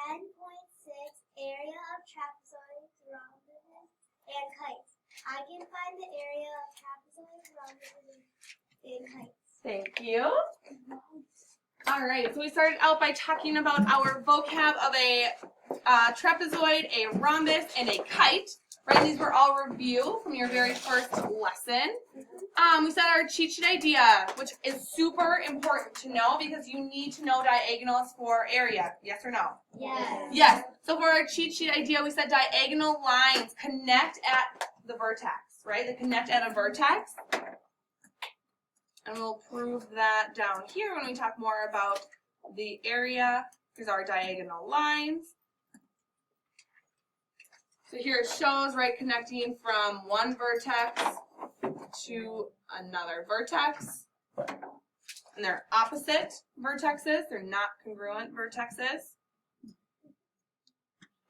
10.6 area of trapezoids, rhombuses, and kites. I can find the area of trapezoids, rhombuses, and kites. Thank you. All right, so we started out by talking about our vocab of a trapezoid, a rhombus, and a kite. Right, these were all review from your very first lesson. We said our cheat sheet idea, which is super important to know because you need to know diagonals for area. Yes or no? Yes. Yes. So for our cheat sheet idea, we said diagonal lines connect at the vertex, right? They connect at a vertex. And we'll prove that down here when we talk more about the area. Here's our diagonal lines. So here it shows, right, connecting from one vertex to another vertex. And they're opposite vertexes. They're not congruent vertexes.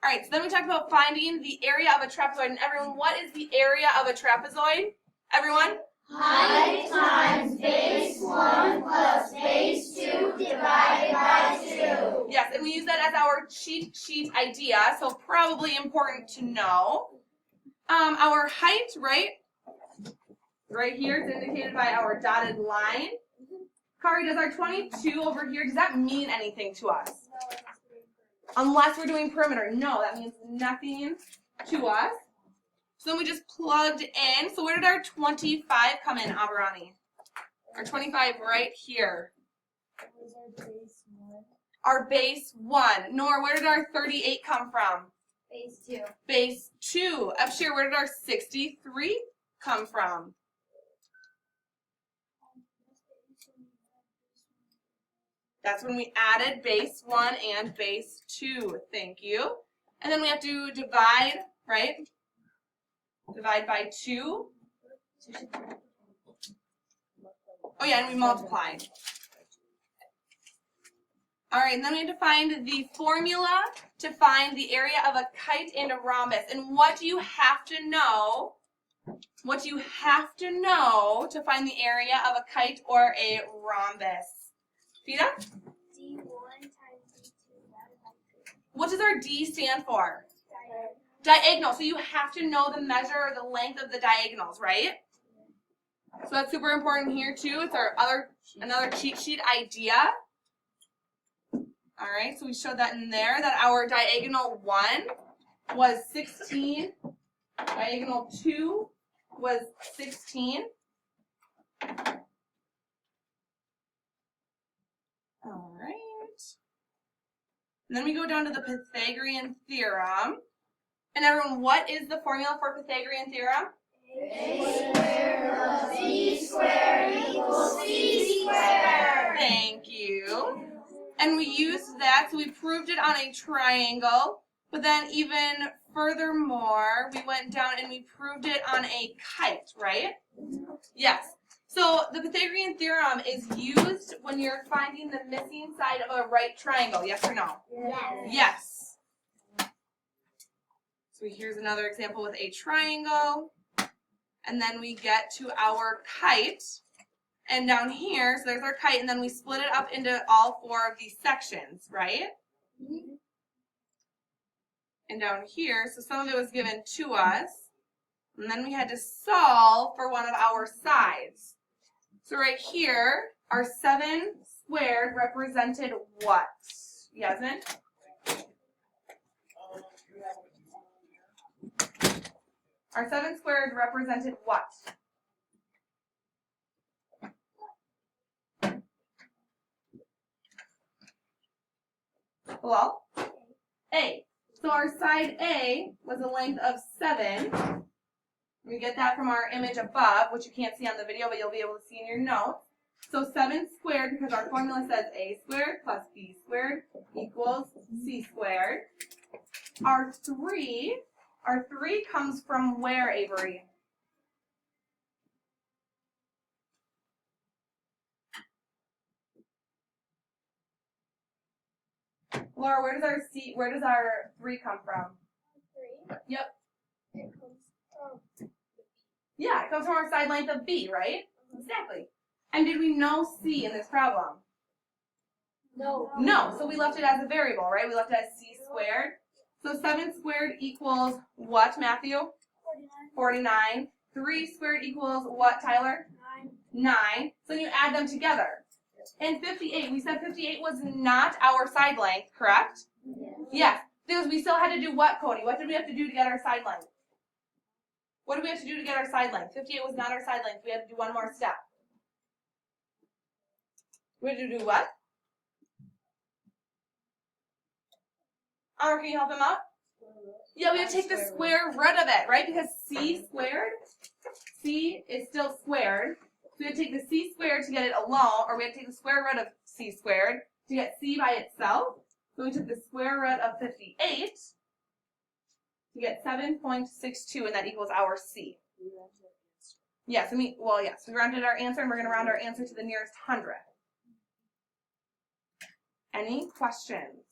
All right, so then we talked about finding the area of a trapezoid. And everyone, what is the area of a trapezoid? Everyone? Height times base 1 plus base 2 divided by 2. Yes, and we use that as our cheat sheet idea, so probably important to know. Our height, right here is indicated by our dotted line. Kari, does our 22 over here, does that mean anything to us? Unless we're doing perimeter. No, that means nothing to us. So then we just plugged in. So where did our 25 come in, Abrani? Our 25 right here. Our base 1. Nor, where did our 38 come from? Base 2. Base 2. Upshir, where did our 63 come from? That's when we added base 1 and base 2. Thank you. And then we have to divide, right? Divide by 2. Oh yeah, and we multiply. All right, and then we have to find the formula to find the area of a kite and a rhombus. And what do you have to know? What do you have to know to find the area of a kite or a rhombus? Vita? D1 times D2 divided by 2. What does our D stand for? Diagonal. So you have to know the measure or the length of the diagonals, right? So that's super important here too. It's our another cheat sheet idea. All right, so we showed that in there, that our diagonal 1 was 16. Diagonal 2 was 16. All right. And then we go down to the Pythagorean theorem. And everyone, what is the formula for Pythagorean theorem? A squared plus b squared equals c squared. Thank you. And we used that, so we proved it on a triangle. But then even furthermore, we went down and we proved it on a kite, right? Yes. So the Pythagorean theorem is used when you're finding the missing side of a right triangle. Yes or no? Yes. Yes. So here's another example with a triangle. And then we get to our kite. And down here, so there's our kite, and then we split it up into all 4 of these sections, right? Mm-hmm. And down here, so some of it was given to us. And then we had to solve for one of our sides. So right here, our 7 squared represented what? Yasmin? Our 7 squared represented what? Well, A. So our side A was a length of 7. We get that from our image above, which you can't see on the video, but you'll be able to see in your notes. So 7 squared, because our formula says A squared plus B squared equals C squared. Our 3 comes from where, Avery? Laura, where does our 3 come from? 3. Yep. It comes from. Yeah, it comes from our side length of B, right? Exactly. And did we know C in this problem? No. No, so we left it as a variable, right? We left it as C squared. So 7 squared equals what, Matthew? 49. 3 squared equals what, Tyler? 9. So you add them together. And 58, we said 58 was not our side length, correct? Yes. Because we still had to do what, Cody? What did we have to do to get our side length? What did we have to do to get our side length? 58 was not our side length. We had to do one more step. We had to do what? Can you help him out? Yeah, we have to take the square root of it, right? Because c squared, c is still squared. So we have to take the c squared to get it alone, or we have to take the square root of c squared to get c by itself. So we took the square root of 58 to get 7.62, and that equals our c. Yes, we rounded our answer, and we're going to round our answer to the nearest 100. Any questions?